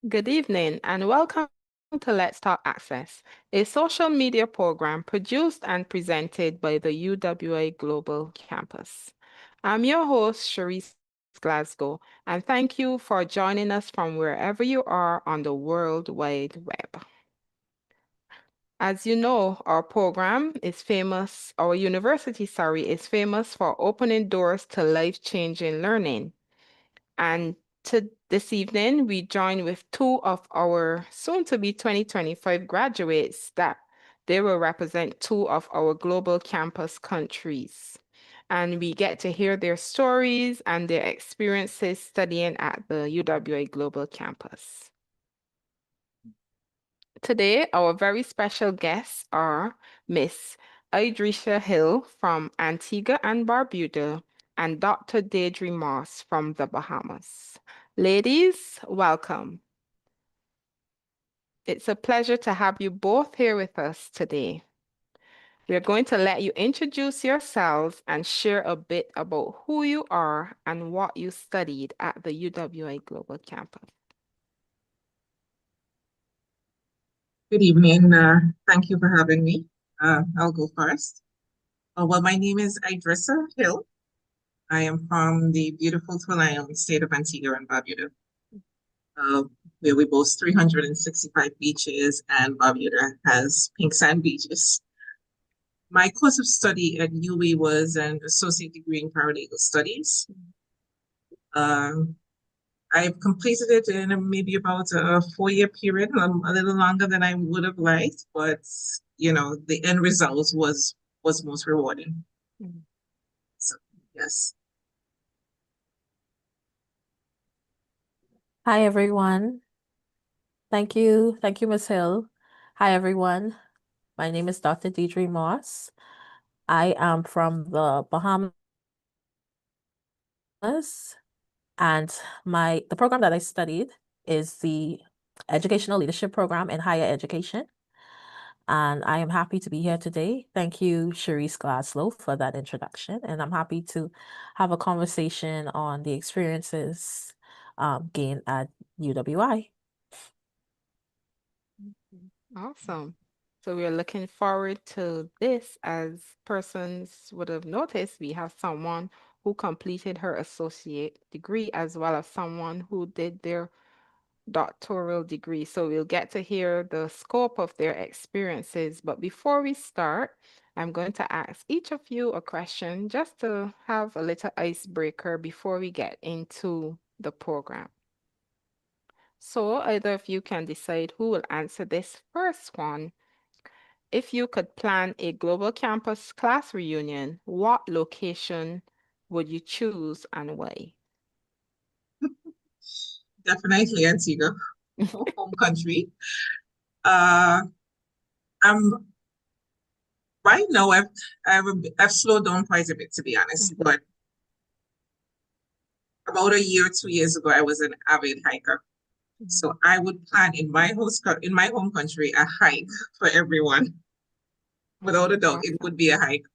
Good evening and welcome to Let's Talk Access, a social media program produced and presented by the UWA Global Campus. I'm your host, Sharice Glasgow, and thank you for joining us from wherever you are on the World Wide Web. As you know, our university, is famous for opening doors to life-changing learning. And this evening, we join with two of our soon-to-be 2025 graduates that they will represent two of our global campus countries. And we get to hear their stories and their experiences studying at the UWA Global Campus. Today, our very special guests are Miss Idrisha Hill from Antigua and Barbuda and Dr. Deirdre Moss from the Bahamas. Ladies, welcome. It's a pleasure to have you both here with us today. We are going to let you introduce yourselves and share a bit about who you are and what you studied at the UWA Global Campus. Good evening. Thank you for having me. I'll go first. Well, my name is Idrissa Hill. I am from the beautiful Twin Island state of Antigua and Barbuda, where we boast 365 beaches, and Barbuda has pink sand beaches. My course of study at UWE was an associate degree in paralegal studies. I've completed it in maybe about a 4-year period, a little longer than I would have liked, but the end result was most rewarding. Mm. So yes. Hi, everyone. Thank you, Ms. Hill. Hi, everyone. My name is Dr. Deirdre Moss. I am from the Bahamas, and the program that I studied is the Educational Leadership Program in Higher Education. And I am happy to be here today. Thank you, Sharice Glasgow, for that introduction. And I'm happy to have a conversation on the experiences gained at UWI. Awesome. So we're looking forward to this. As persons would have noticed, we have someone who completed her associate degree as well as someone who did their doctoral degree. So we'll get to hear the scope of their experiences. But before we start, I'm going to ask each of you a question just to have a little icebreaker before we get into the program. So either of you can decide who will answer this first one. If you could plan a global campus class reunion, what location would you choose and why? Definitely Antigua, home country. I'm right now. I've slowed down quite a bit, to be honest. But about a year, 2 years ago, I was an avid hiker. So I would plan in my home country a hike for everyone. Without a doubt, it would be a hike.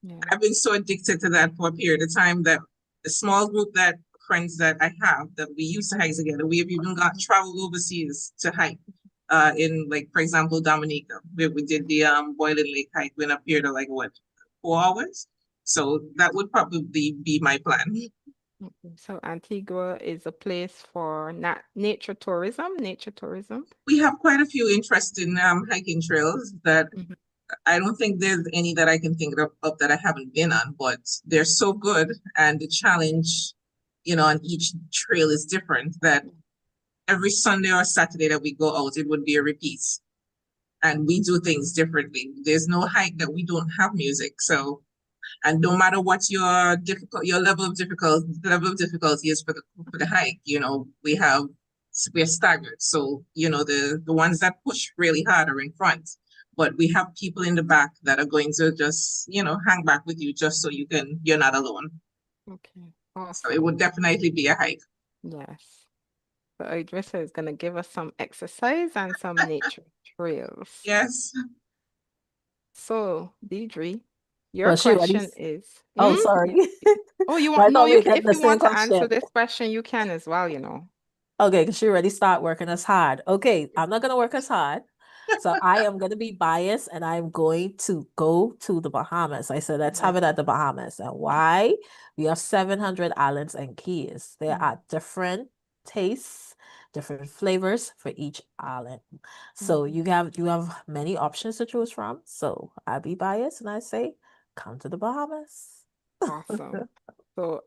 Yeah. I've been so addicted to that for a period of time that the small group that friends that I have that we used to hike together, we have even traveled overseas to hike. In, like, for example, Dominica, where we did the Boiling Lake hike in a period of 4 hours. So that would probably be my plan. So Antigua is a place for nature tourism. We have quite a few interesting hiking trails that I don't think there's any that I can think of that I haven't been on, but they're so good, and the challenge, on each trail is different, that every Sunday or Saturday that we go out, it would be a repeat. And we do things differently. There's no hike that we don't have music. So, and no matter what your level of difficulty is for the hike, we're staggered. So, the ones that push really hard are in front. But we have people in the back that are going to just, hang back with you just so you're not alone. Okay. Awesome. So it would definitely be a hike. Yes. So Idrissa is going to give us some exercise and some nature trails. Yes. So, Deirdre, your question is... Oh, sorry. Oh, you I want... thought No, we were getting if the you same want to answer question. this question, you can as well, Okay, because she already started working as hard. Okay, I'm not gonna work as hard. So I am gonna be biased and I'm going to go to the Bahamas. I said, let's have it at the Bahamas. And why? We have 700 islands and keys. There are different tastes, different flavors for each island. So you have many options to choose from. So I'll be biased and I say, come to the Bahamas. Awesome. So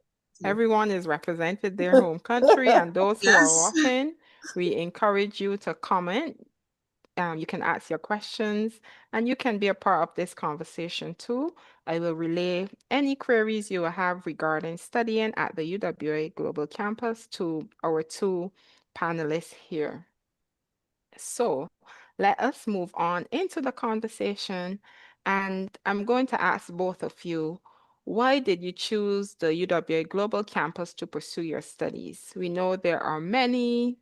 everyone is represented their home country, and those who are Yes. watching, we encourage you to comment. You can ask your questions and you can be a part of this conversation too. I will relay any queries you will have regarding studying at the UWA Global Campus to our two panelists here. So let us move on into the conversation. And I'm going to ask both of you, why did you choose the UWA Global Campus to pursue your studies? We know there are many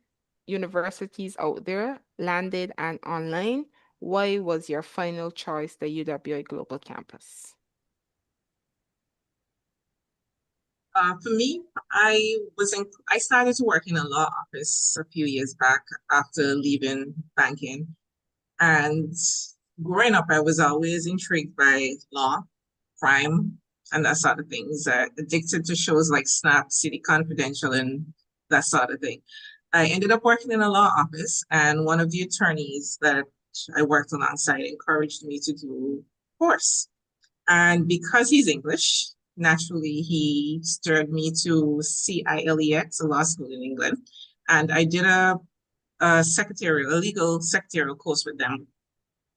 universities out there, landed and online. Why was your final choice the UWA Global Campus? For me, I started to work in a law office a few years back after leaving banking. And growing up, I was always intrigued by law, crime, and that sort of things. Addicted to shows like Snap, City Confidential, and that sort of thing. I ended up working in a law office, and one of the attorneys that I worked alongside encouraged me to do a course. And because he's English, naturally he stirred me to CILEX, a law school in England. And I did a legal secretarial course with them.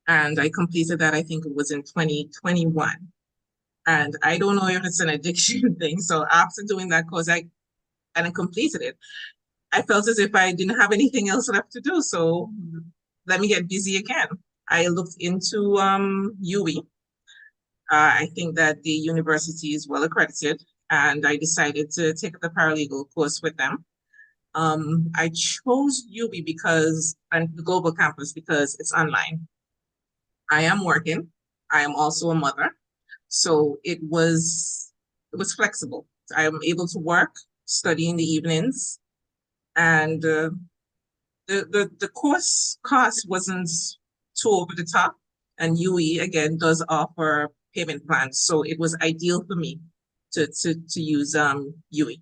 And I completed that, I think it was in 2021. And I don't know if it's an addiction thing. So after doing that course, I completed it. I felt as if I didn't have anything else left to do. So let me get busy again. I looked into UWI. I think that the university is well accredited, and I decided to take the paralegal course with them. I chose UWI and the global campus because it's online. I am working. I am also a mother, so it was flexible. I am able to work, study in the evenings, and the course cost wasn't too over the top. And UE again does offer payment plans, so it was ideal for me to use UE.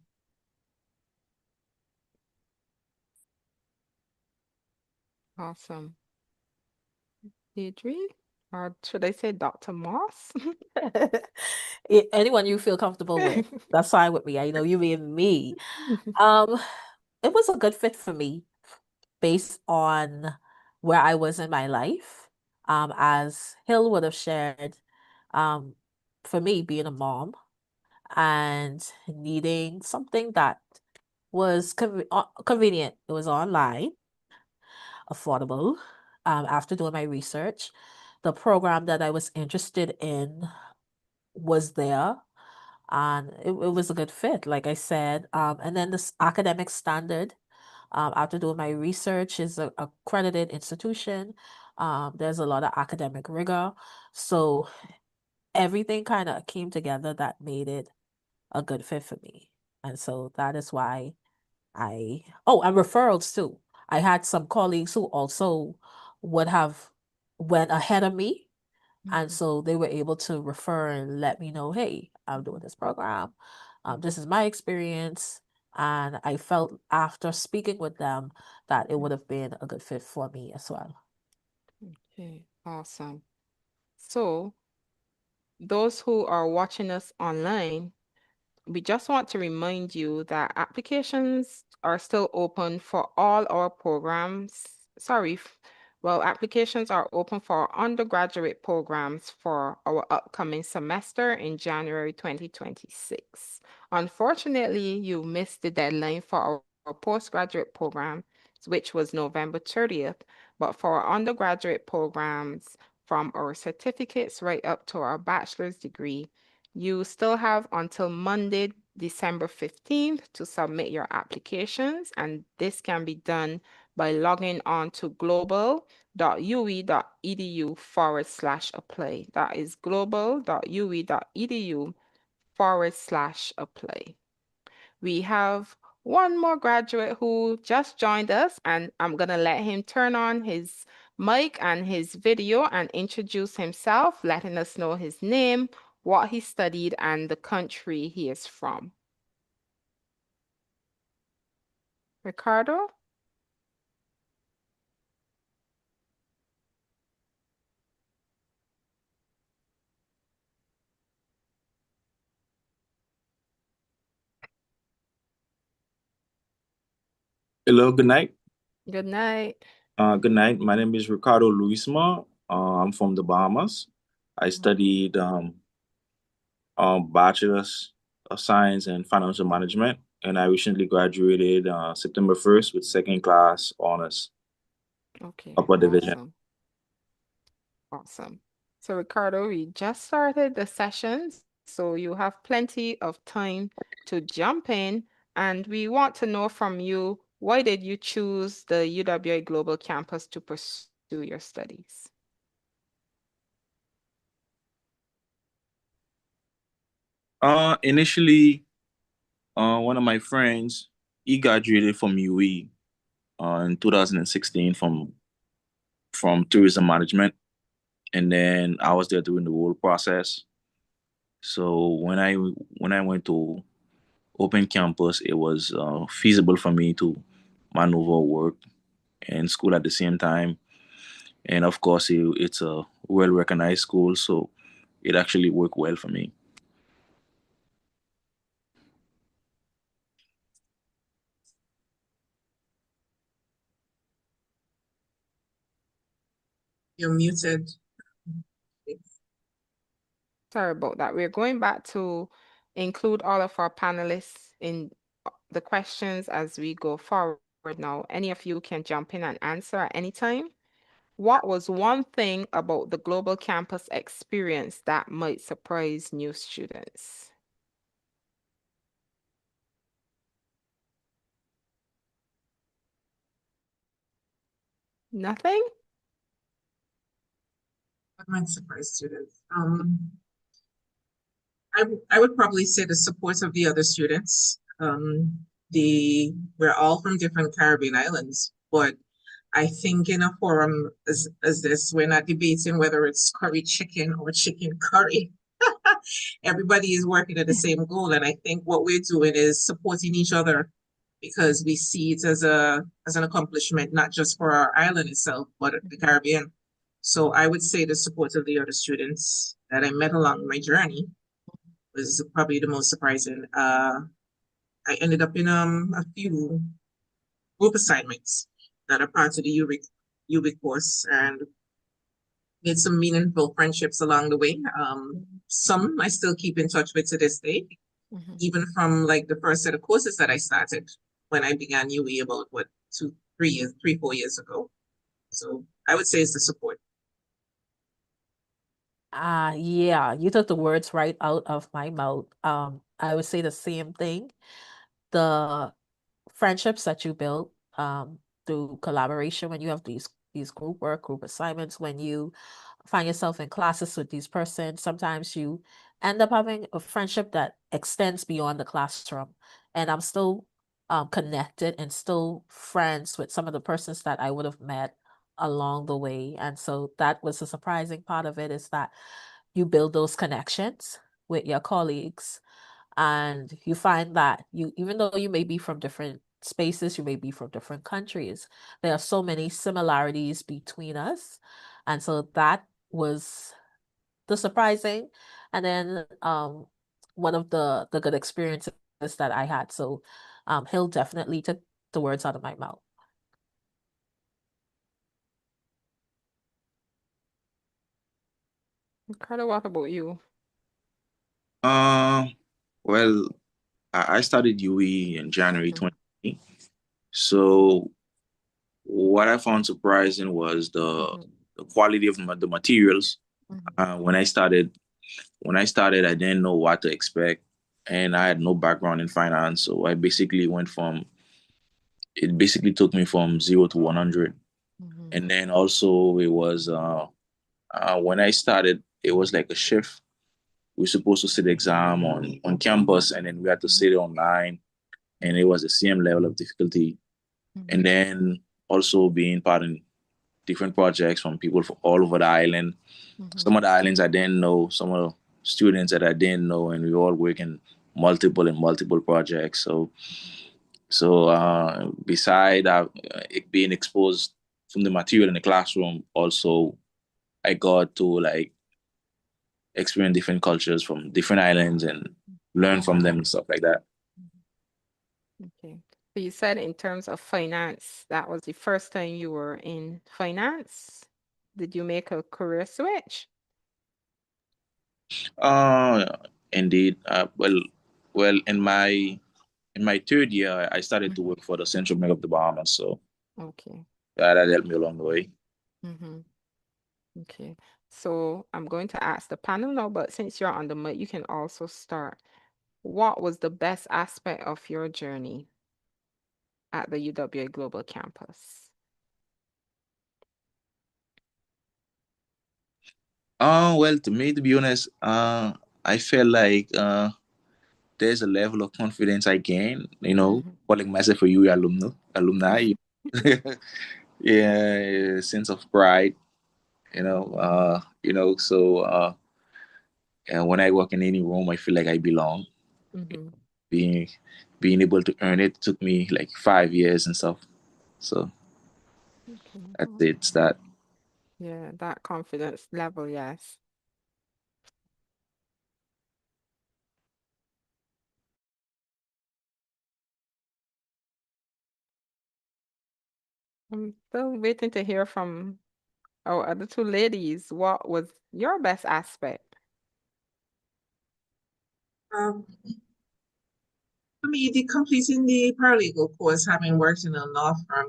Awesome. Deirdre, or should I say Dr. Moss? Anyone you feel comfortable with, that's fine with me. I know you mean me. Um, it was a good fit for me based on where I was in my life. As Hill would have shared, um, for me being a mom and needing something that was convenient. It was online, affordable. After doing my research, the program that I was interested in was there, and it was a good fit, like I said. And then this academic standard, after doing my research, is a accredited institution. There's a lot of academic rigor. So everything kind of came together that made it a good fit for me. And so that is why and referrals too. I had some colleagues who also would have went ahead of me. And so they were able to refer and let me know, hey, I'm doing this program. This is my experience. And I felt after speaking with them that it would have been a good fit for me as well. Okay, awesome. So those who are watching us online, we just want to remind you that applications are still open for all our programs. Well, applications are open for our undergraduate programs for our upcoming semester in January 2026. Unfortunately, you missed the deadline for our postgraduate program, which was November 30th, but for our undergraduate programs, from our certificates right up to our bachelor's degree, you still have until Monday, December 15th to submit your applications, and this can be done by logging on to global.ue.edu/apply. That is global.ue.edu/apply. We have one more graduate who just joined us, and I'm gonna let him turn on his mic and his video and introduce himself, letting us know his name, what he studied, and the country he is from. Ricardo? Hello, good night. Good night. Good night. My name is Ricardo Luisma. I'm from the Bahamas. I studied Bachelor's of Science in Financial Management, and I recently graduated September 1st with second class honors, Okay, upper division. awesome. Awesome. So, Ricardo, we just started the sessions, so you have plenty of time to jump in. And we want to know from you, why did you choose the UWA Global Campus to pursue your studies? Initially, one of my friends, he graduated from UE in 2016 from tourism management, and then I was there during the whole process. So when I went to open campus, it was feasible for me to maneuver work and school at the same time. And of course, it's a well recognized school, so it actually worked well for me. You're muted. Sorry about that. We're going back to include all of our panelists in the questions as we go forward now. Any of you can jump in and answer at any time. What was one thing about the global campus experience that might surprise new students? Nothing? What might surprise students? I would probably say the support of the other students. We're all from different Caribbean islands, but I think in a forum as this, we're not debating whether it's curry chicken or chicken curry. Everybody is working at the same goal, and I think what we're doing is supporting each other because we see it as an accomplishment, not just for our island itself, but the Caribbean. So I would say the support of the other students that I met along my journey was probably the most surprising. I ended up in a few group assignments that are part of the UB course and made some meaningful friendships along the way. Some I still keep in touch with to this day, even from like the first set of courses that I started when I began UE about 4 years ago. So I would say it's the support. Yeah, you took the words right out of my mouth. I would say the same thing. The friendships that you build through collaboration when you have these group work, group assignments, when you find yourself in classes with these persons, sometimes you end up having a friendship that extends beyond the classroom. And I'm still connected and still friends with some of the persons that I would have met along the way. And so that was a surprising part of it, is that you build those connections with your colleagues, and you find that even though you may be from different spaces, you may be from different countries, there are so many similarities between us. And so that was the surprising, and then one of the good experiences that I had. So he'll definitely took the words out of my mouth. Ricardo, what about you? Well, I started UE in January 2020. So what I found surprising was the quality of the materials. When I started, I didn't know what to expect, and I had no background in finance. So it basically took me from 0 to 100. And then also it was, when I started, it was like a shift. We were supposed to sit the exam on campus, and then we had to sit it online. and it was the same level of difficulty. And then also being part in different projects from people from all over the island. Some of the islands I didn't know, some of the students that I didn't know, and we all work in multiple projects. So beside it being exposed from the material in the classroom, also I got to like experience different cultures from different islands and learn from them and stuff like that. Okay. So you said in terms of finance, that was the first time you were in finance. Did you make a career switch? Uh, Indeed. Well, in my third year, I started to work for the Central Bank of the Bahamas, so Okay. that helped me along the way. Mm-hmm. Okay. So I'm going to ask the panel now, but since you're on the mic, you can also start. What was the best aspect of your journey at the UWA Global Campus? Well, to me, to be honest, I felt like there's a level of confidence I gain, calling myself a UE alumni. Yeah, sense of pride, and when I walk in any room, I feel like I belong. Being being able to earn it took me like 5 years and stuff. So that's it. It's that. Yeah, that confidence level, yes. I'm still waiting to hear from our other two ladies. What was your best aspect? For me, the completing the paralegal course, having worked in a law firm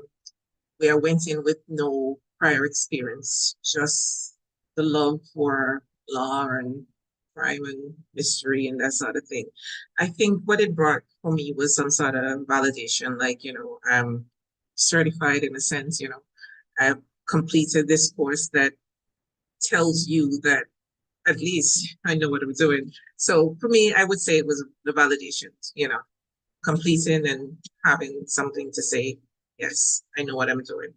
where I went in with no prior experience, just the love for law and crime and mystery and that sort of thing. I think what it brought for me was some sort of validation, like, I'm certified in a sense, I've completed this course that tells you that at least I know what I'm doing. So for me, I would say it was the validation, completing and having something to say, yes, I know what I'm doing.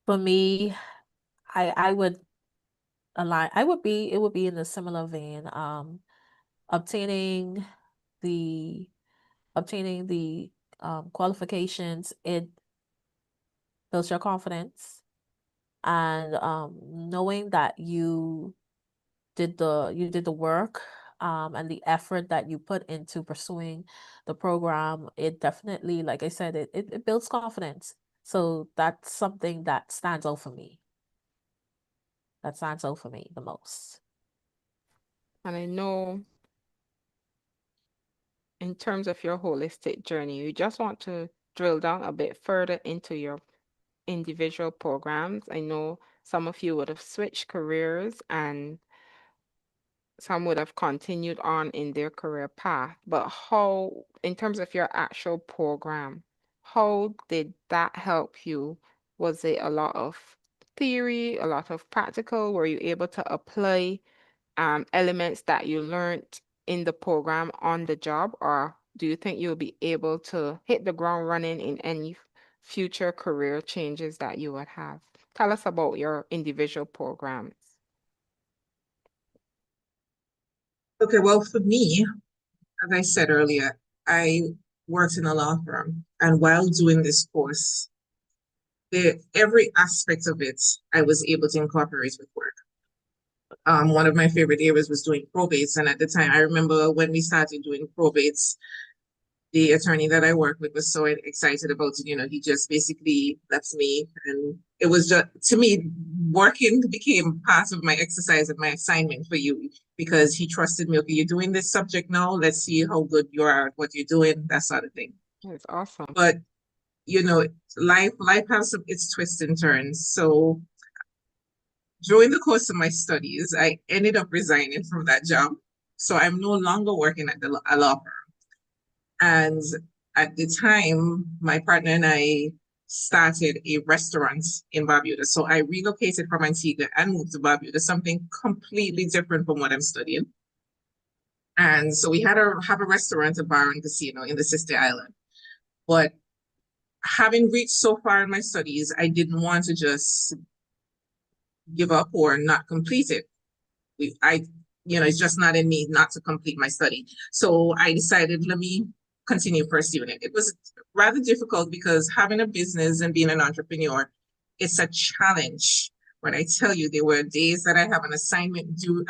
For me, I would align. It would be in a similar vein. Obtaining the obtaining the qualifications, it builds your confidence, and knowing that you did the work, and the effort that you put into pursuing the program, it definitely, like I said, it builds confidence. So that's something that stands out for me. That stands out for me the most. And I know in terms of your holistic journey, you just want to drill down a bit further into your individual programs. I know some of you would have switched careers and some would have continued on in their career path, but how, in terms of your actual program, how did that help you? Was it a lot of theory, a lot of practical? Were you able to apply elements that you learned in the program on the job, or do you think you'll be able to hit the ground running in any future career changes that you would have? Tell us about your individual programs. Okay, well, for me, as I said earlier, I worked in a law firm, and while doing this course, every aspect of it, I was able to incorporate with work. One of my favorite areas was doing probates, and at the time, I remember when we started doing probates, the attorney that I worked with was so excited about it. He just basically left me, and it was just, to me, working became part of my exercise and my assignment for you, because he trusted me. Okay, you're doing this subject now. Let's see how good you are at what you're doing, that sort of thing. That's awesome. But life has its twists and turns. So during the course of my studies, I ended up resigning from that job. So I'm no longer working at a law firm. And at the time, my partner and I started a restaurant in Barbuda. So I relocated from Antigua and moved to Barbuda, something completely different from what I'm studying. And so we had to have a restaurant, a bar, and casino in the Sister Island. But having reached so far in my studies, I didn't want to just give up or not complete it. It's just not in me not to complete my study. So I decided, let me continue pursuing it. It was rather difficult because having a business and being an entrepreneur, it's a challenge. When I tell you, there were days that I have an assignment due.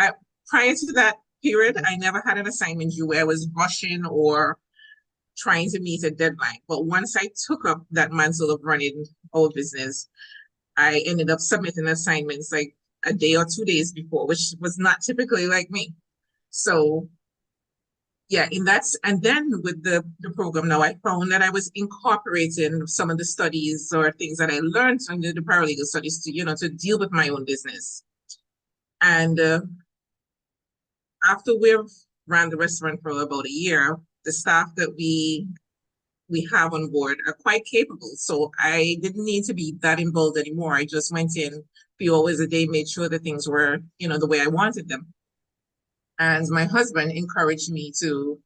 Prior to that period, I never had an assignment due where I was rushing or trying to meet a deadline. But once I took up that mantle of running our business, I ended up submitting assignments like a day or 2 days before, which was not typically like me. So yeah, and then with the program now, I found that I was incorporating some of the studies or things that I learned under the paralegal studies to deal with my own business. And after we've ran the restaurant for about a year, the staff that we have on board are quite capable. So I didn't need to be that involved anymore. I just went in a few hours a day, made sure that things were, the way I wanted them. And my husband encouraged me to,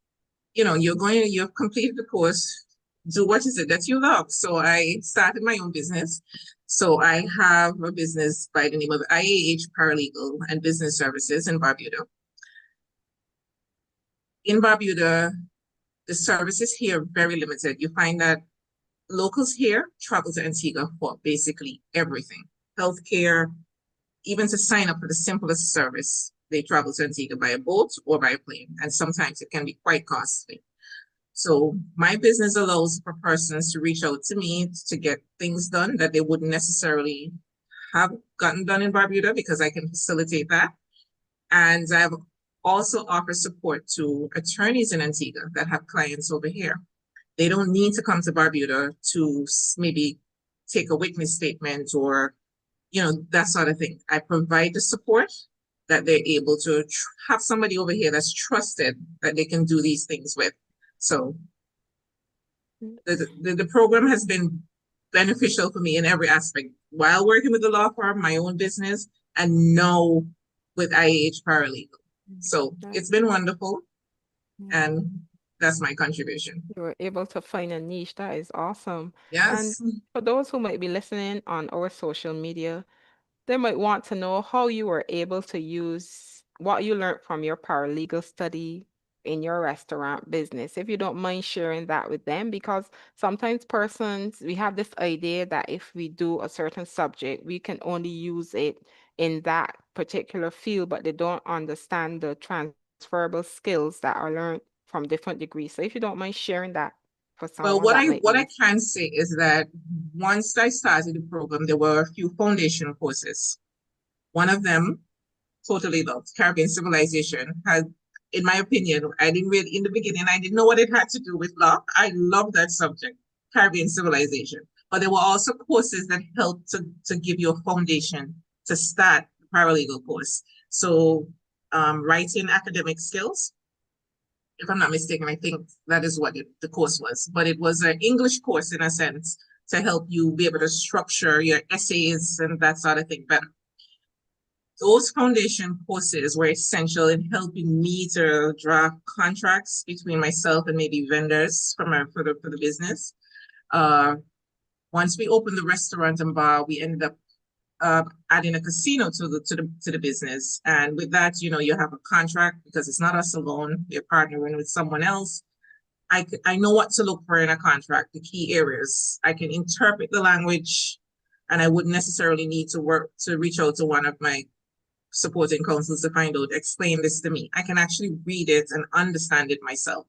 you've completed the course, do what is it that you love. So I started my own business. So I have a business by the name of IAH Paralegal and Business Services in Barbuda. In Barbuda, the services here are very limited. You find that locals here travel to Antigua for basically everything. Healthcare, even to sign up for the simplest service, they travel to Antigua by a boat or by a plane, and sometimes it can be quite costly. So my business allows for persons to reach out to me to get things done that they wouldn't necessarily have gotten done in Barbuda, because I can facilitate that. And I've also offered support to attorneys in Antigua that have clients over here. They don't need to come to Barbuda to maybe take a witness statement or, that sort of thing. I provide the support that they're able to have somebody over here that's trusted that they can do these things with. So the program has been beneficial for me in every aspect, while working with the law firm, my own business, and now with IAH Paralegal. So it's been wonderful, and that's my contribution. You were able to find a niche. That is awesome. And Yes. for those who might be listening on our social media, they might want to know how you were able to use what you learned from your paralegal study in your restaurant business. If you don't mind sharing that with them, because sometimes we have this idea that if we do a certain subject, we can only use it in that particular field, but they don't understand the transferable skills that are learned from different degrees. So if you don't mind sharing that for Well, someone that might what be I can say is that once I started the program, there were a few foundation courses. One of them, totally loved, Caribbean Civilization, had, in my opinion, in the beginning, I didn't know what it had to do with law. I love that subject, Caribbean Civilization. But there were also courses that helped to give you a foundation to start the paralegal course. So writing academic skills, if I'm not mistaken, I think that is what the course was. But it was an English course in a sense to help you be able to structure your essays and that sort of thing better. Those foundation courses were essential in helping me to draft contracts between myself and maybe vendors for the business. Once we opened the restaurant and bar, we ended up adding a casino to the business. And with that, you have a contract because it's not us alone. You're partnering with someone else. I know what to look for in a contract, the key areas. I can interpret the language, and I wouldn't necessarily need to reach out to one of my supporting counsels to find out, explain this to me. I can actually read it and understand it myself.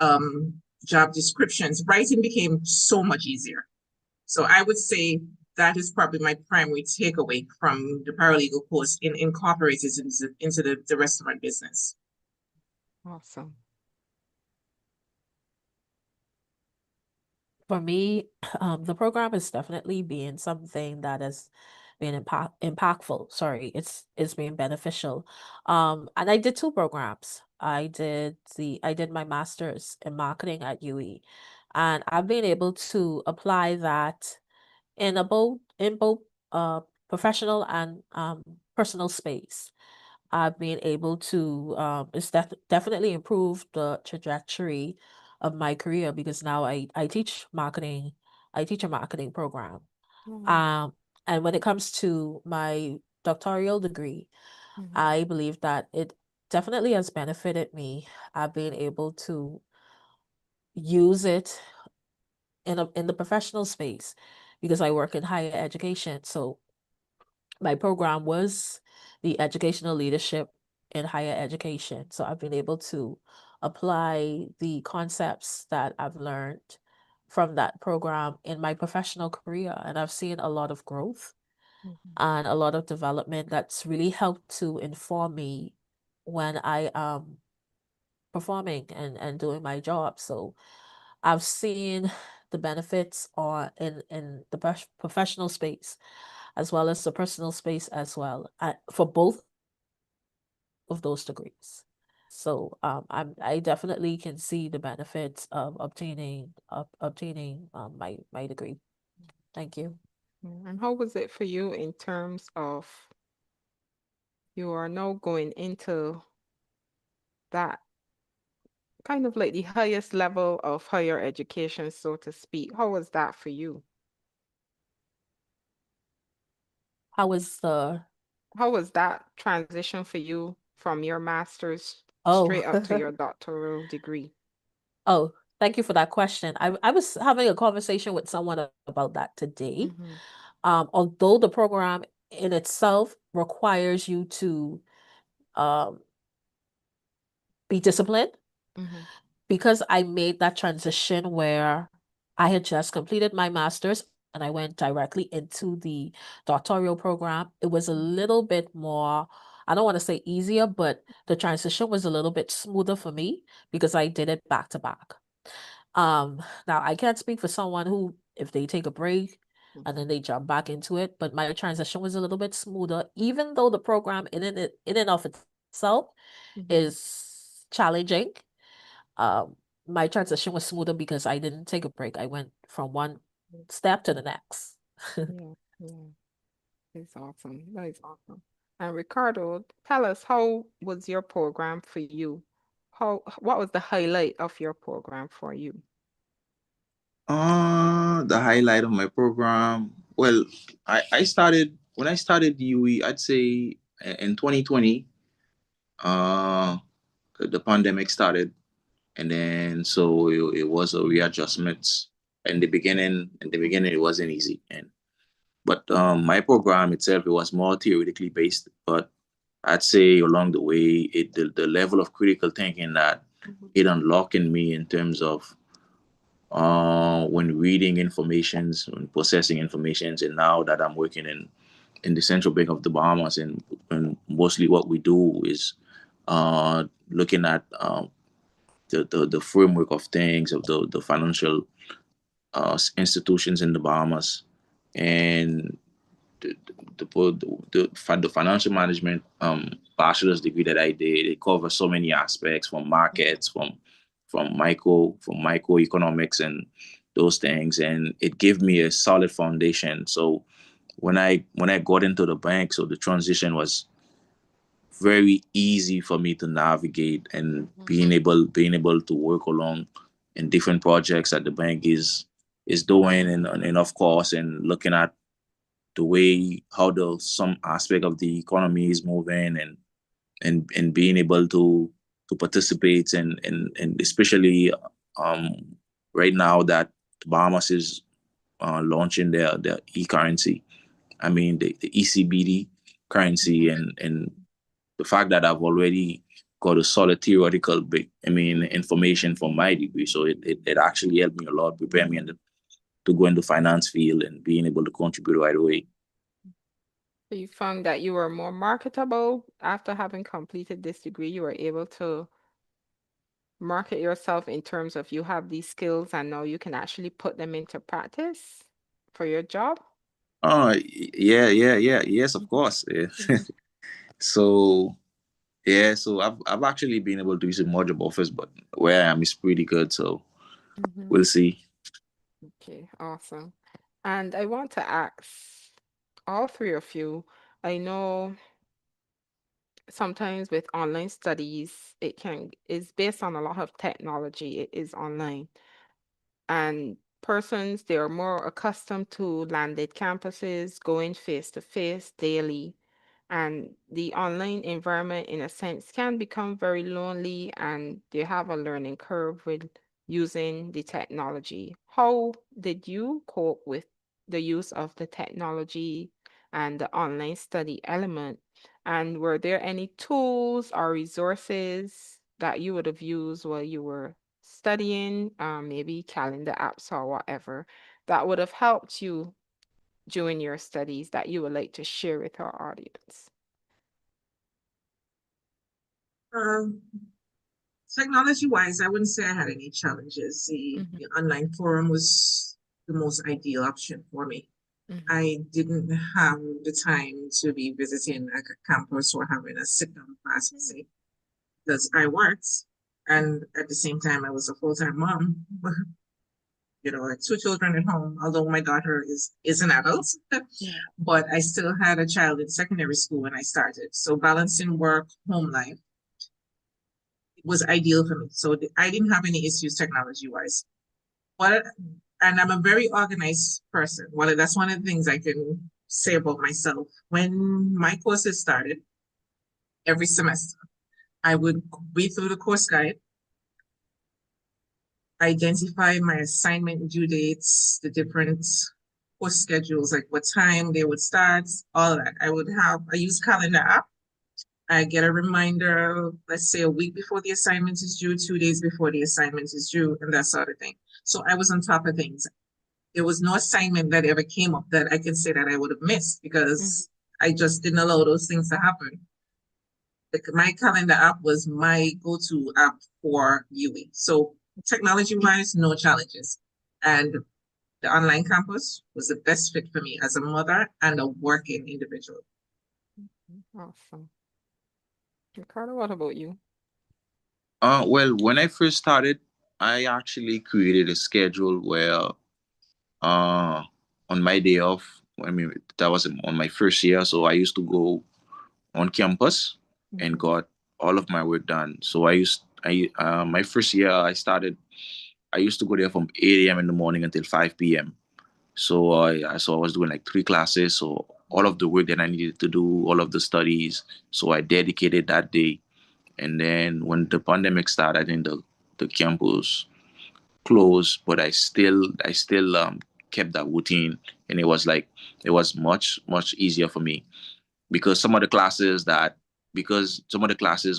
Job descriptions, writing became so much easier. So I would say that is probably my primary takeaway from the paralegal course incorporated into the restaurant business. awesome. For me, the program is definitely being something that has been impactful. Sorry, it's been beneficial. And I did 2 programs. I did my master's in marketing at UE, And I've been able to apply that in both professional and personal space. I've been able to it's definitely improved the trajectory of my career because now I teach marketing. I teach a marketing program. Mm, And when it comes to my doctoral degree, mhm, I believe that it definitely has benefited me. I've been able to use it in the professional space because I work in higher education. So my program was the educational leadership in higher education. So I've been able to apply the concepts that I've learned from that program in my professional career. And I've seen a lot of growth mhm, and a lot of development that's really helped to inform me when I am performing and doing my job. So I've seen the benefits on in the professional space as well as the personal space as well for both of those degrees. So I definitely can see the benefits of obtaining my degree. Thank you. And how was it for you in terms of you are now going into that kind of like the highest level of higher education, so to speak? How was that for you? How was the How was that transition for you from your master's oh straight up to your doctoral degree? oh, thank you for that question. I was having a conversation with someone about that today. Mm-hmm, Although the program in itself requires you to um, be disciplined, mm-hmm, because I made that transition where I had just completed my master's and I went directly into the doctoral program. It was a little bit more, I don't want to say easier, but the transition was a little bit smoother for me because I did it back to back. Now I can't speak for someone who, if they take a break and then they jump back into it, but my transition was a little bit smoother, even though the program in and of itself mm-hmm. is challenging. Um, my transition was smoother because I didn't take a break. I went from one step to the next. Yeah, yeah, it's awesome. That is awesome. And Ricardo, tell us, how was your program for you? What was the highlight of your program for you? The highlight of my program. Well, I started when I started UE, I'd say in 2020, uh, the pandemic started, and then so it was a readjustment. In the beginning, it wasn't easy, but my program itself, it was more theoretically based, but I'd say along the way, the level of critical thinking that Mhm, it unlocked in me in terms of when reading informations, when processing informations, and now that I'm working in the Central Bank of the Bahamas, and mostly what we do is looking at the framework of things of the financial institutions in the Bahamas, and the financial management bachelor's degree that I did, it covers so many aspects from markets, from microeconomics and those things, and it gave me a solid foundation. So when I got into the bank, so the transition was very easy for me to navigate, and being able to work along in different projects that the bank is doing, and of course, and looking at the way how the some aspect of the economy is moving, and being able to participate, and especially um right now that Bahamas is launching their e-currency. I mean the ECBD currency, mhm, and the fact that I've already got a solid theoretical information from my degree, so it actually helped me a lot, prepare me to go into finance field and being able to contribute right away. So you found that you were more marketable after having completed this degree. You were able to market yourself in terms of you have these skills and now you can actually put them into practice for your job. Yeah, yes, of Mhm, course. Yeah. mhm, So yeah, so I've actually been able to use a more job offers, but where I am is pretty good. So mhm. we'll see. Okay, awesome. And I want to ask all three of you, I know sometimes with online studies, it can is based on a lot of technology. It is online. And persons, they are more accustomed to landed campuses, going face to face daily. And the online environment, in a sense, can become very lonely and they have a learning curve with using the technology. How did you cope with the use of the technology and the online study element? And were there any tools or resources that you would have used while you were studying, maybe calendar apps or whatever, that would have helped you during your studies that you would like to share with our audience? Um, Technology-wise, I wouldn't say I had any challenges. The online forum was the most ideal option for me. I didn't have the time to be visiting like a campus or having a sit-down class per se, because I worked, and at the same time I was a full-time mom. Like 2 children at home, although my daughter is an adult, but I still had a child in secondary school when I started. So balancing work, home life was ideal for me. So I didn't have any issues technology-wise. And I'm a very organized person. Well, that's one of the things I can say about myself. When my courses started every semester, I would read through the course guide, identify my assignment due dates, the different course schedules, like what time they would start, all that. I use calendar app. I get a reminder, let's say a week before the assignment is due, 2 days before the assignment is due, and that sort of thing. So I was on top of things. There was no assignment that ever came up that I can say that I would have missed because I just didn't allow those things to happen. My calendar app was my go-to app for viewing. So technology-wise, no challenges. And the online campus was the best fit for me as a mother and a working individual. Awesome. Ricardo, what about you? Well, when I first started, I actually created a schedule where on my day off, I mean that was on my first year, so I used to go on campus and got all of my work done. So my first year I used to go there from 8 a.m. in the morning until 5 p.m. So I was doing like 3 classes. So all of the work that I needed to do, all of the studies. So I dedicated that day. And then when the pandemic started, I think the campus closed, but I still kept that routine, and it was much easier for me because some of the classes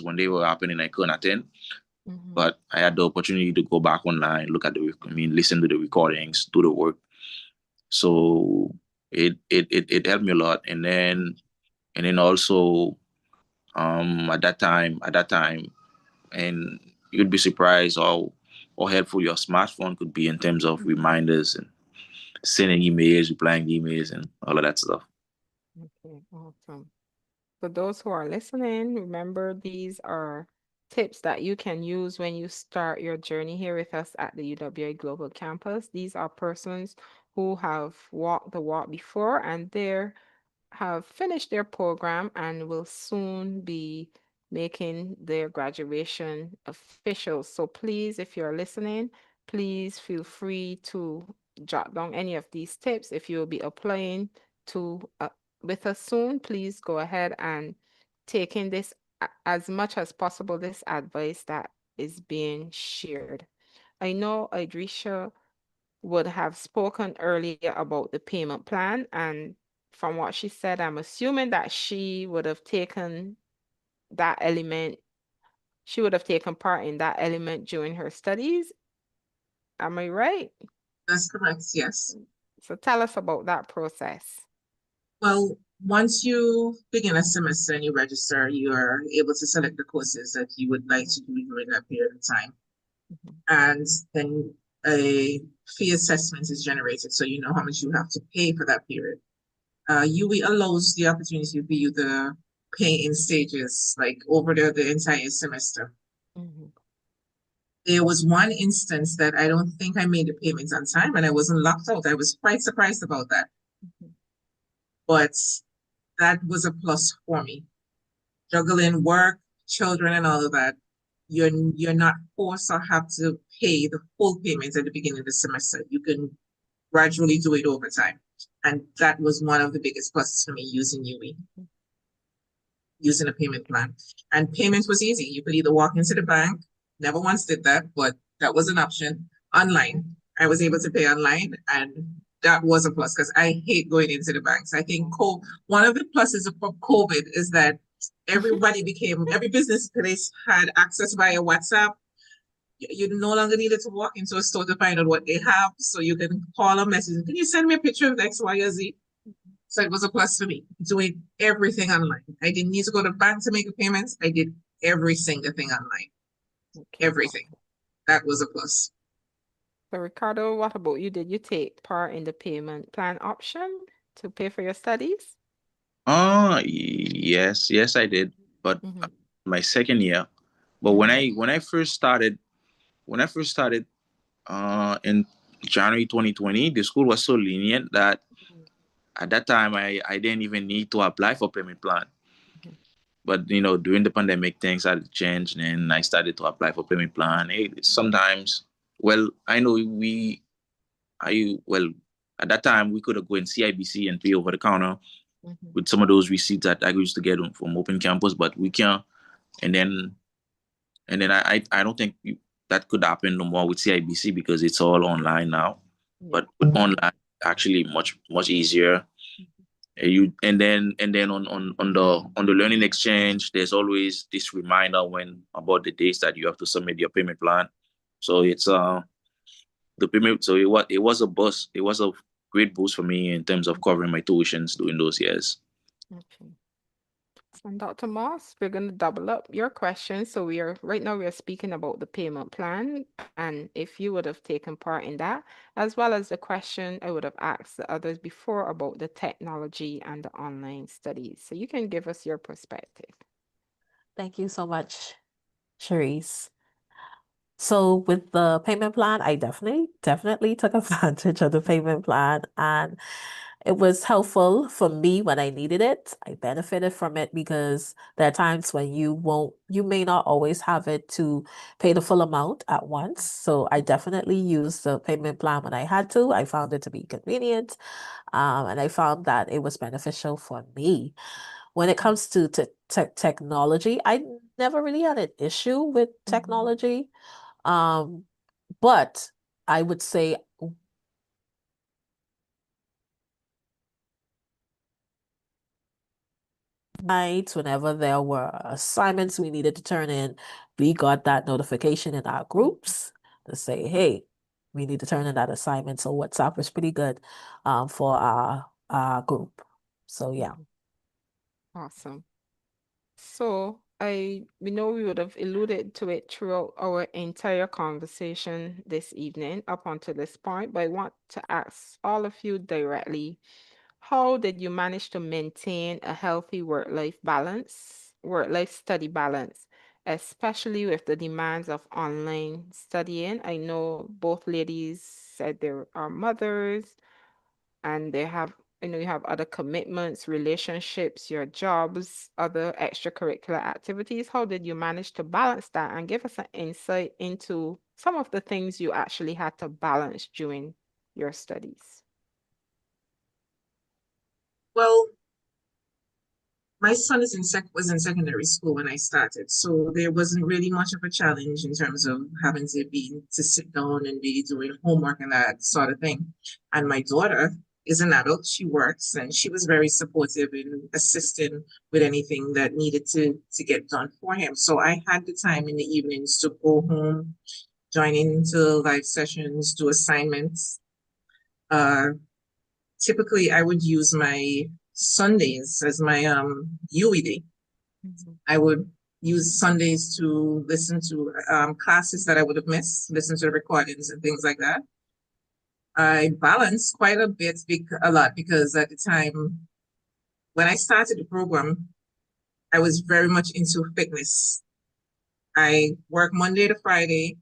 when they were happening I couldn't attend, but I had the opportunity to go back online, listen to the recordings, do the work. So it helped me a lot. And then also at that time, and you'd be surprised how helpful your smartphone could be in terms of reminders and sending emails, replying emails, and all of that stuff. Okay, awesome. For those who are listening, remember these are tips that you can use when you start your journey here with us at the UWA Global Campus. These are persons who have walked the walk before and they're have finished their program and will soon be making their graduation official. So please, if you're listening, please feel free to jot down any of these tips. If you'll be applying to with us soon, please go ahead and take in this as much as possible, this advice that is being shared. I know Idrisha would have spoken earlier about the payment plan. And from what she said, I'm assuming that she would have taken that element, she would have taken part in that element during her studies. Am I right? That's correct, yes. So tell us about that process. Well, once you begin a semester and you register, you are able to select the courses that you would like to do during that period of time. And then a fee assessment is generated, so you know how much you have to pay for that period. UE allows the opportunity for you to pay in stages, like over the entire semester. There was one instance that I don't think I made the payments on time and I wasn't locked out. I was quite surprised about that. But that was a plus for me. Juggling work, children, and all of that, you're not forced to have to pay the full payment at the beginning of the semester. You can gradually do it over time. And that was one of the biggest pluses for me using UE, using a payment plan. And payment was easy. You could either walk into the bank, never once did that, but that was an option. Online, I was able to pay online, and that was a plus because I hate going into the banks. I think one of the pluses of COVID is that every business place had access via WhatsApp. You no longer needed to walk into a store to find out what they have. So you can call or message. Can you send me a picture of X, Y, or Z? So it was a plus for me, doing everything online. I didn't need to go to the bank to make a payment. I did every single thing online. Okay. Everything. That was a plus. So Ricardo, what about you? Did you take part in the payment plan option to pay for your studies? Yes, I did. But my second year. But when I first started, in January 2020, the school was so lenient that at that time I didn't even need to apply for payment plan. But during the pandemic, things had changed, and I started to apply for payment plan. Sometimes, well, I know at that time we could have go in CIBC and pay over the counter with some of those receipts that I used to get from Open Campus, but we can't. And then I don't think that could happen no more with CIBC because it's all online now. But online actually much easier. And then on the learning exchange, there's always this reminder about the dates that you have to submit your payment plan. So it's the payment. So it was a boost. It was a great boost for me in terms of covering my tuitions during those years. Okay. And Dr. Moss, we're going to double up your question. So right now we are speaking about the payment plan, and if you would have taken part in that, as well as the question I would have asked the others before about the technology and the online studies. So you can give us your perspective. Thank you so much, Cherise. So with the payment plan, I definitely took advantage of the payment plan, and it was helpful for me when I needed it. I benefited from it because there are times when you may not always have it to pay the full amount at once. So I definitely used the payment plan when I had to. I found it to be convenient, and I found that it was beneficial for me. When it comes to technology, I never really had an issue with technology. But I would say nights, whenever there were assignments we needed to turn in, we got that notification in our groups to say, hey, we need to turn in that assignment. So WhatsApp is pretty good for our group. So yeah. Awesome. So we know we would have alluded to it throughout our entire conversation this evening up until this point, but I want to ask all of you directly, how did you manage to maintain a healthy work-life study balance, especially with the demands of online studying? I know both ladies said they are mothers and you have other commitments, relationships, your jobs, other extracurricular activities. How did you manage to balance that? And give us an insight into some of the things you actually had to balance during your studies. Well, my son was in secondary school when I started, so there wasn't really much of a challenge in terms of having to sit down and be doing homework and that sort of thing. And my daughter is an adult; she works, and she was very supportive in assisting with anything that needed to get done for him. So I had the time in the evenings to go home, join into live sessions, do assignments. Typically, I would use my Sundays as my UED. I would use Sundays to listen to classes that I would have missed, listen to the recordings and things like that. I balanced quite a lot, because at the time when I started the program, I was very much into fitness. I work Monday to Friday,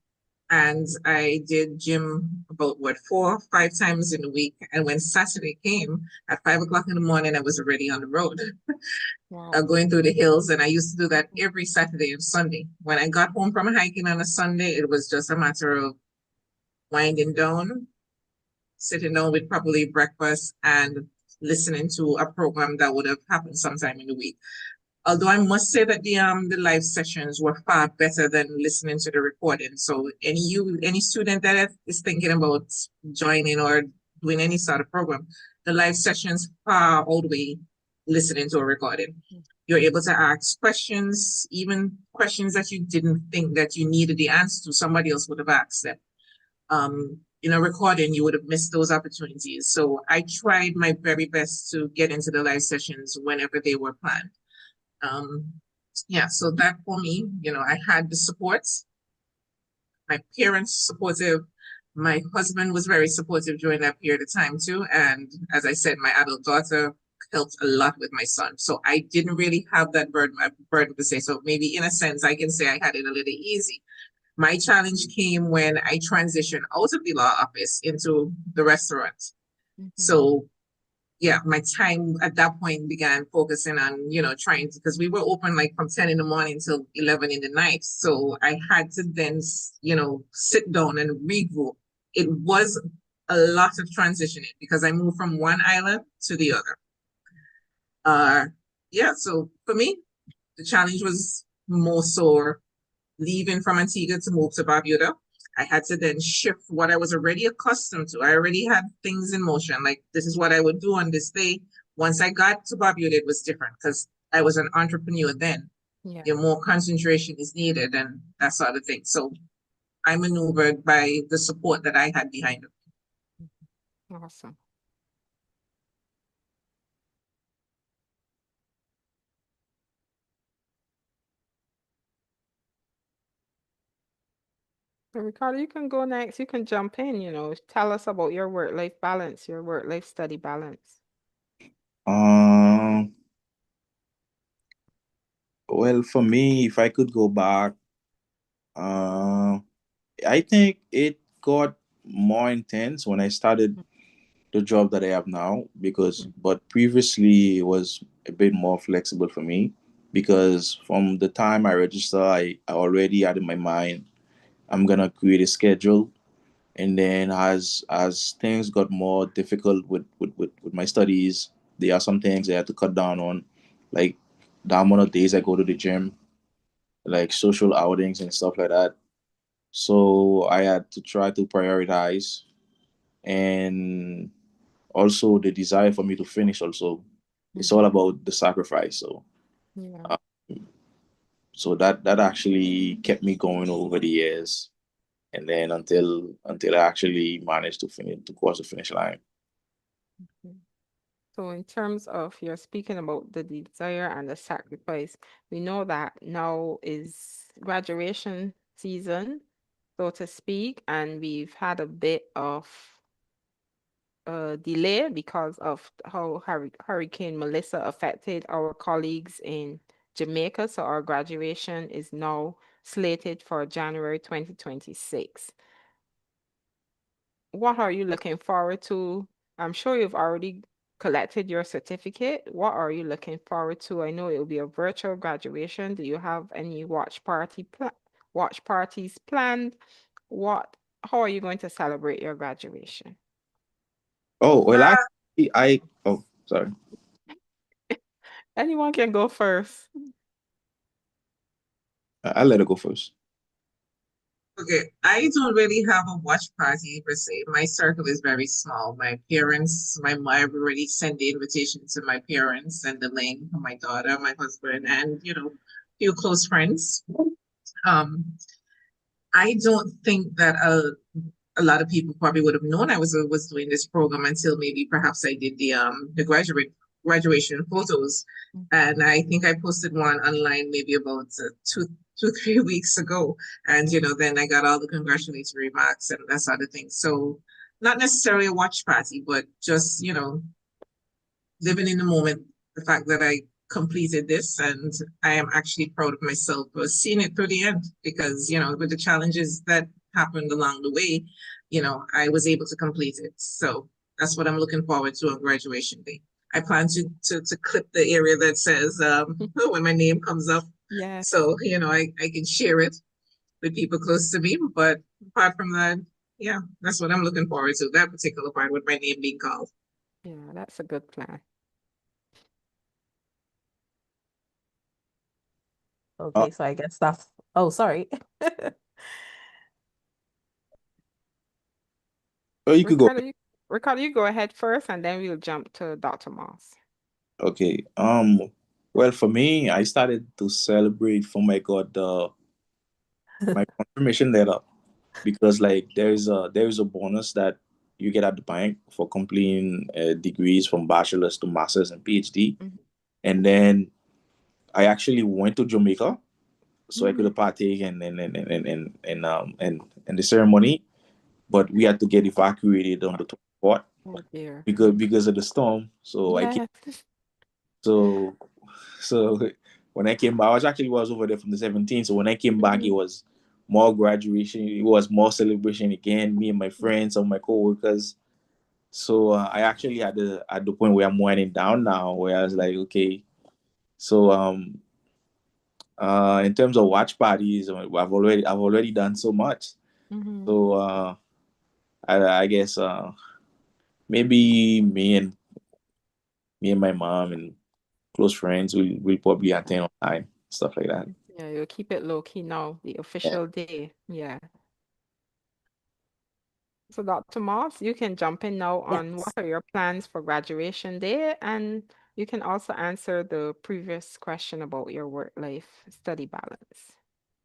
And I did gym about 4 or 5 times in a week. And when Saturday came at 5 o'clock in the morning, I was already on the road. Wow. Going through the hills. And I used to do that every Saturday and Sunday. When I got home from hiking on a Sunday, it was just a matter of winding down, sitting down with probably breakfast and listening to a program that would have happened sometime in the week. Although I must say that the live sessions were far better than listening to the recording. So any student that is thinking about joining or doing any sort of program, the live sessions far outweigh listening to a recording. You're able to ask questions, even questions that you didn't think that you needed the answer to, somebody else would have asked them. In a recording, you would have missed those opportunities. So I tried my very best to get into the live sessions whenever they were planned. Yeah, so that for me, I had the support. My parents supportive. My husband was very supportive during that period of time too. And as I said, my adult daughter helped a lot with my son. So I didn't really have that burden to say. So maybe in a sense, I can say I had it a little easy. My challenge came when I transitioned out of the law office into the restaurant. So yeah, my time at that point began focusing on, trying to, because we were open like from 10 in the morning till 11 in the night. So I had to then, sit down and regroup. It was a lot of transitioning because I moved from one island to the other. Yeah, so for me, the challenge was more so leaving from Antigua to move to Barbuda. I had to then shift what I was already accustomed to. I already had things in motion. Like, this is what I would do on this day. Once I got to Barbuda, it was different because I was an entrepreneur then. Yeah. More concentration is needed and that sort of thing. So I maneuvered by the support that I had behind it. Awesome. So Ricardo, you can go next. You can jump in, tell us about your work-life balance, your work-life study balance. Well, for me, if I could go back, I think it got more intense when I started the job that I have now but previously it was a bit more flexible for me because from the time I register, I already had in my mind I'm gonna create a schedule, and then as things got more difficult with my studies, there are some things I had to cut down on, like the amount of days I go to the gym, like social outings and stuff like that. So I had to try to prioritize, and also the desire for me to finish also. It's all about the sacrifice. So Yeah. uh, so that actually kept me going over the years, and then until I actually managed to finish to cross the finish line. So in terms of you're speaking about the desire and the sacrifice, we know that now is graduation season, so to speak, and we've had a bit of delay because of how Hurricane Melissa affected our colleagues in Jamaica. So our graduation is now slated for January 2026. What are you looking forward to? I'm sure you've already collected your certificate. What are you looking forward to? I know it will be a virtual graduation. Do you have any watch parties planned? How are you going to celebrate your graduation? Oh well, actually, sorry. Anyone can go first. I'll let it go first. Okay, I don't really have a watch party per se. My circle is very small. My parents, I've already sent the invitation to my parents and the link for my daughter, my husband, and few close friends. I don't think that a lot of people probably would have known I was doing this program until maybe perhaps I did the graduation photos, and I think I posted one online maybe about 2 3 weeks ago, and then I got all the congratulatory remarks and that sort of thing. So not necessarily a watch party, but just living in the moment. The fact that I completed this, and I am actually proud of myself for seeing it through the end, because with the challenges that happened along the way, I was able to complete it. So that's what I'm looking forward to on graduation day. I plan to clip the area that says when my name comes up. Yes. So, I can share it with people close to me. But apart from that, yeah, that's what I'm looking forward to, that particular part with my name being called. Yeah, that's a good plan. Okay, so I guess that's, oh, sorry. Oh, you could go. Ricardo, you go ahead first, and then we'll jump to Dr. Moss. Okay. Well, for me, I started to celebrate from I got my confirmation letter because like there is a bonus that you get at the bank for completing degrees from bachelor's to master's and PhD. Mhm. And then I actually went to Jamaica so I Mm. could partake in the ceremony, but we had to get evacuated on the 24th Oh dear. because of the storm. So I came. Yes. So so when I came back, I was over there from the 17th. So when I came back, it Mhm. was more graduation. It was more celebration again. Me and my friends, some of my coworkers. So I actually had at the point where I'm winding down now, where I was like, okay. So in terms of watch parties, I've already done so much. Mhm. So I guess maybe me and my mom and close friends will probably attend online, stuff like that. Yeah, you'll keep it low key now, the Yeah. official day. Yeah. So Dr. Moss, you can jump in now on what Yes. are your plans for graduation day, and you can also answer the previous question about your work-life study balance.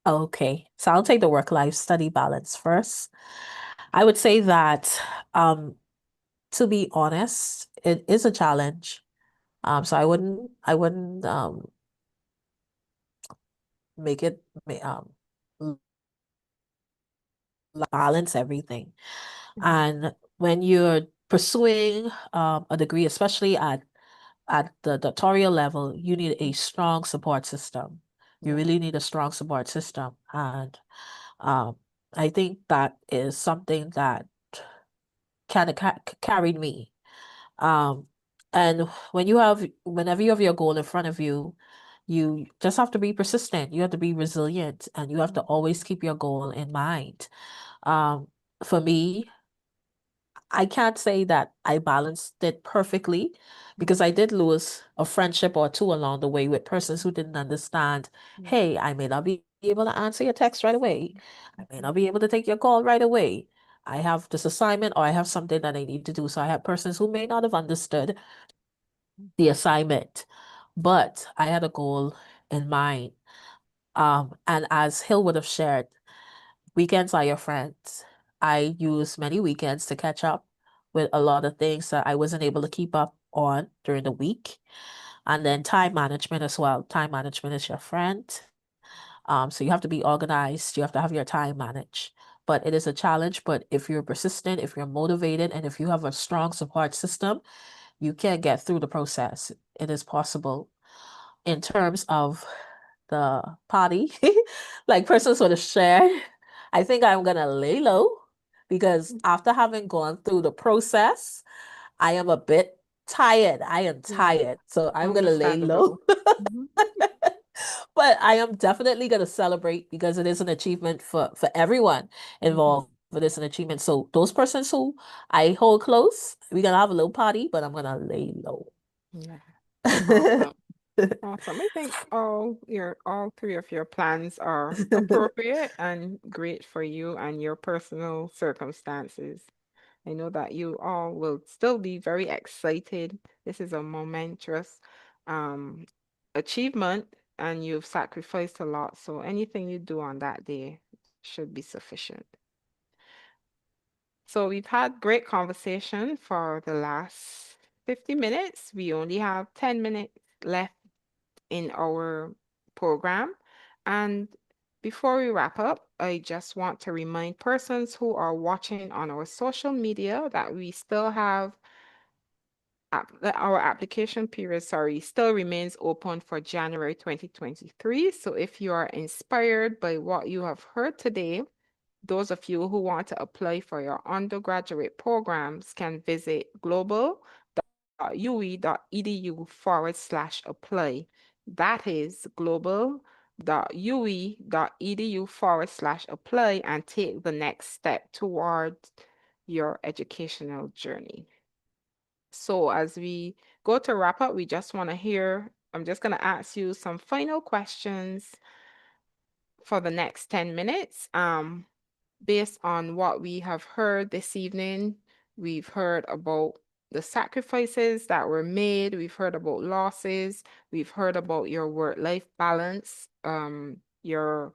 Okay, so I'll take the work-life study balance first. I would say that, to be honest, it is a challenge. So I wouldn't make it balance everything. Mhm. And when you're pursuing a degree, especially at the doctoral level, you need a strong support system. You Yeah. really need a strong support system. And um, I think that is something that kind of carried me. Um, and whenever you have your goal in front of you, you just have to be persistent. You have to be resilient, and you have to always keep your goal in mind. Um, for me, I can't say that I balanced it perfectly because Mhm. I did lose a friendship or two along the way with persons who didn't understand, Yeah. hey, I may not be able to answer your text right away. I may Mhm. not be able to take your call right away. I have this assignment or I have something that I need to do. So I had persons who may not have understood the assignment, but I had a goal in mind. And as Hill would have shared, weekends are your friends. I use many weekends to catch up with a lot of things that I wasn't able to keep up on during the week. And then time management as well. Time management is your friend. So you have to be organized. You have to have your time managed. But it is a challenge. But if you're persistent, if you're motivated, and if you have a strong support system, you can get through the process. It is possible. In terms of the party, like persons would have shared, I think I'm gonna lay low because after having gone through the process, I am a bit tired. I am Yeah. tired. So I'm gonna lay low. Understandable. Mhm. But I am definitely gonna celebrate because it is an achievement for everyone Mhm. involved. It is an achievement. So those persons who I hold close, we're gonna have a little party, but I'm gonna lay low. Yeah. Awesome. Awesome. I think all three of your plans are appropriate and great for you and your personal circumstances. I know that you all will still be very excited. This is a momentous um achievement and you've sacrificed a lot. So anything you do on that day should be sufficient. So we've had great conversation for the last 50 minutes. We only have 10 minutes left in our program. And before we wrap up, I just want to remind persons who are watching on our social media that we still have that our application period, still remains open for January 2023. So if you are inspired by what you have heard today, those of you who want to apply for your undergraduate programs can visit global.ue.edu/apply. That is global.ue.edu/apply and take the next step towards your educational journey. So as we go to wrap up, we just want to hear, I'm just going to ask you some final questions for the next 10 minutes. Based on what we have heard this evening, we've heard about the sacrifices that were made, we've heard about losses, we've heard about your work-life balance, your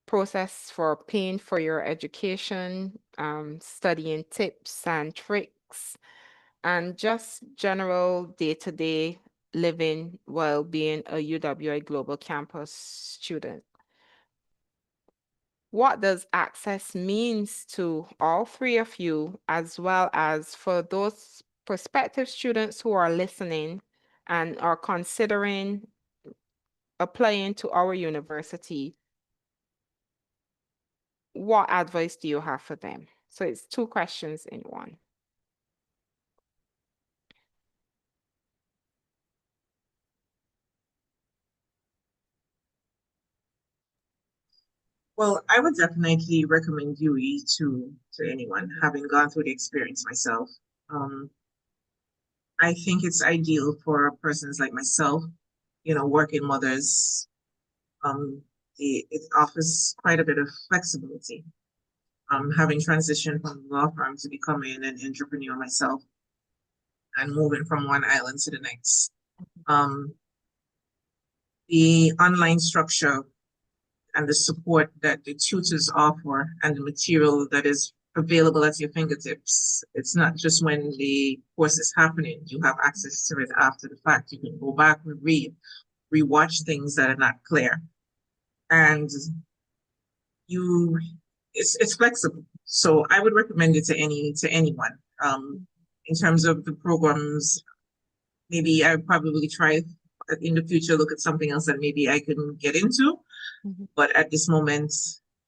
process for paying for your education, studying tips and tricks, and just general day-to-day living while being a UWI Global Campus student. What does access means to all three of you, as well as for those prospective students who are listening and are considering applying to our university? What advice do you have for them? So it's two questions in one. Well, I would definitely recommend UE to anyone, having gone through the experience myself. I think it's ideal for persons like myself, working mothers. It offers quite a bit of flexibility. Having transitioned from law firm to becoming an entrepreneur myself and moving from one island to the next. The online structure and the support that the tutors offer and the material that is available at your fingertips. It's not just when the course is happening, you have access to it after the fact. You can go back and read, rewatch things that are not clear. And it's flexible. So I would recommend it to anyone. In terms of the programs, maybe I probably try in the future look at something else that maybe I can get into. But at this moment,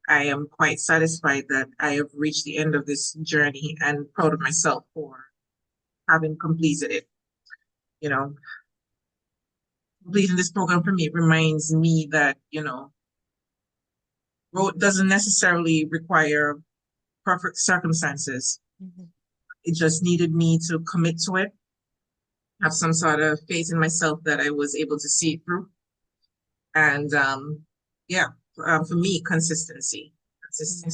I am quite satisfied that I have reached the end of this journey and proud of myself for having completed it. Completing this program for me reminds me that, growth doesn't necessarily require perfect circumstances. It just needed me to commit to it, have some sort of faith in myself that I was able to see it through. And for me, consistency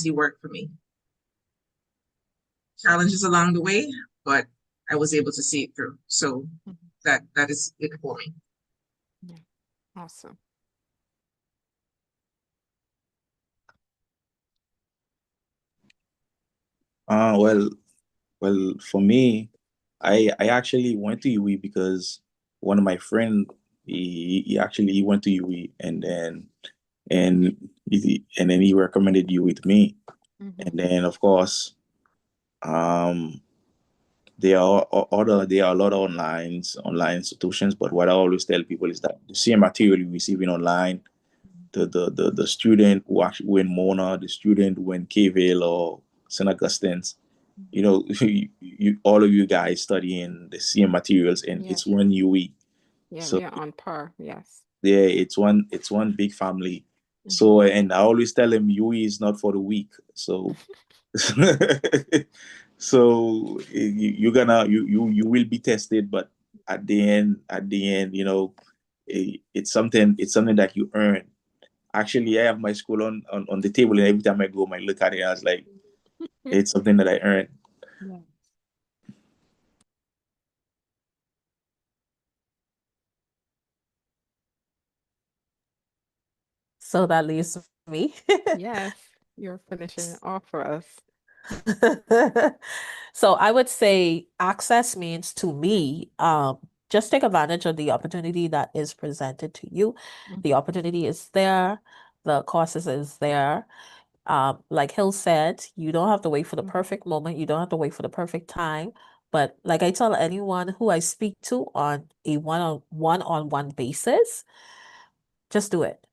worked for me. Challenges along the way, but I was able to see it through. So that is it for me. Yeah. Awesome. Well, for me, I actually went to UE because one of my friend he went to UE and then he recommended UE to me. And then of course, there are a lot of online institutions, but what I always tell people is that the same material you're receiving online, the student who in Mona, the student who in Kville or St. Augustine's, all of you guys studying the same materials, and it's one UE. Yeah, So we are on par. Yes. yeah, it's one big family. So, and I always tell them UE is not for the weak. So so you will be tested, but at the end, it's something that you earn. Actually, I have my school on the table, and every time I go, I look at it, I was like, it's something that I earned. Yeah. So that leaves me. Yes, you're finishing off for us. So I would say access means to me, just take advantage of the opportunity that is presented to you. The opportunity is there, the courses is there. Like Hill said, you don't have to wait for the perfect moment, you don't have to wait for the perfect time. But like I tell anyone who I speak to on a one-on-one basis, just do it.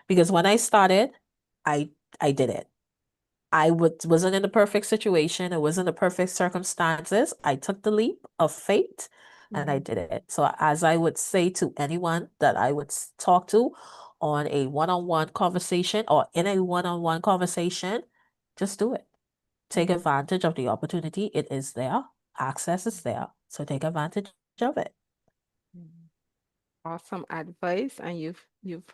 Because when I started, I did it. wasn't in the perfect situation. It wasn't the perfect circumstances. I took the leap of faith and I did it. So as I would say to anyone that I would talk to on a one-on-one conversation or in a one-on-one conversation, just do it. Take advantage of the opportunity. It is there. Access is there. So take advantage of it. Awesome advice, and you've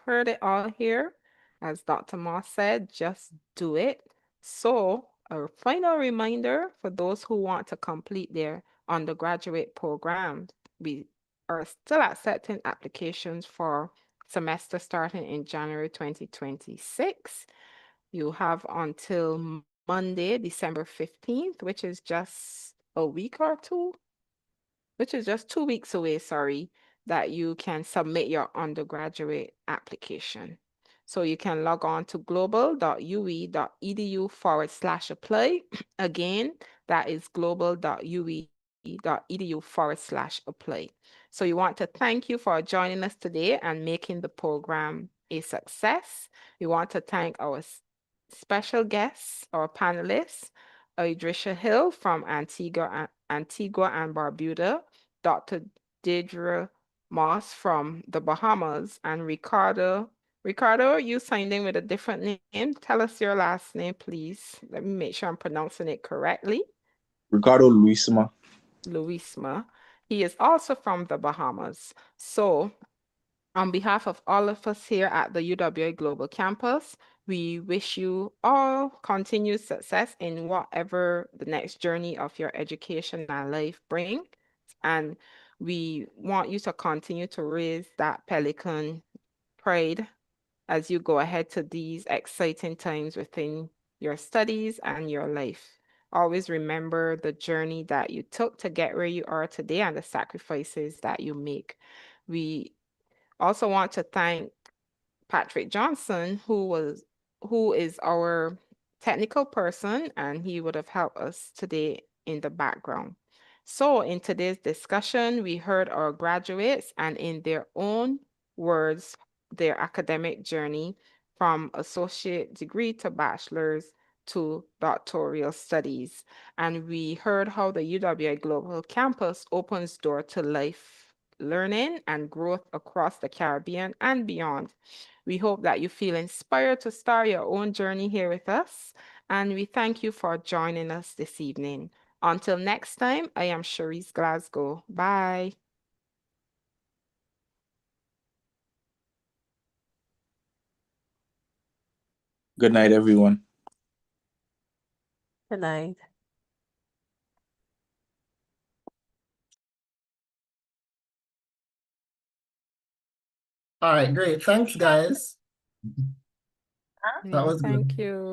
heard it all here. As Dr. Moss said, just do it. So, a final reminder for those who want to complete their undergraduate programs, we are still accepting applications for semester starting in January 2026. You have until Monday, December 15th, which is just a week or two, which is just 2 weeks away, sorry, that you can submit your undergraduate application. So you can log on to global.ue.edu/apply. Again, that is global.ue.edu/apply. So you want to thank you for joining us today and making the program a success. We want to thank our special guests, our panelists, Idrisha Hill from Antigua and Barbuda, Dr. Deidre Moss from the Bahamas, and Ricardo. Ricardo, you signed in with a different name. Tell us your last name, please. Let me make sure I'm pronouncing it correctly. Ricardo Luisma. Luisma. He is also from the Bahamas. So, on behalf of all of us here at the UWA Global Campus, we wish you all continued success in whatever the next journey of your education and life brings. And we want you to continue to raise that pelican pride as you go ahead to these exciting times within your studies and your life. Always remember the journey that you took to get where you are today and the sacrifices that you make. We also want to thank Patrick Johnson, who is our technical person, and he would have helped us today in the background. So in today's discussion, we heard our graduates and in their own words, their academic journey from associate degree to bachelor's to doctoral studies. And we heard how the UWI Global Campus opens door to life learning and growth across the Caribbean and beyond. We hope that you feel inspired to start your own journey here with us, and we thank you for joining us this evening. Until next time, I am Cherise Glasgow. Bye. Good night, everyone. Good night. All right, great. Thanks, guys. That was good. Thank you.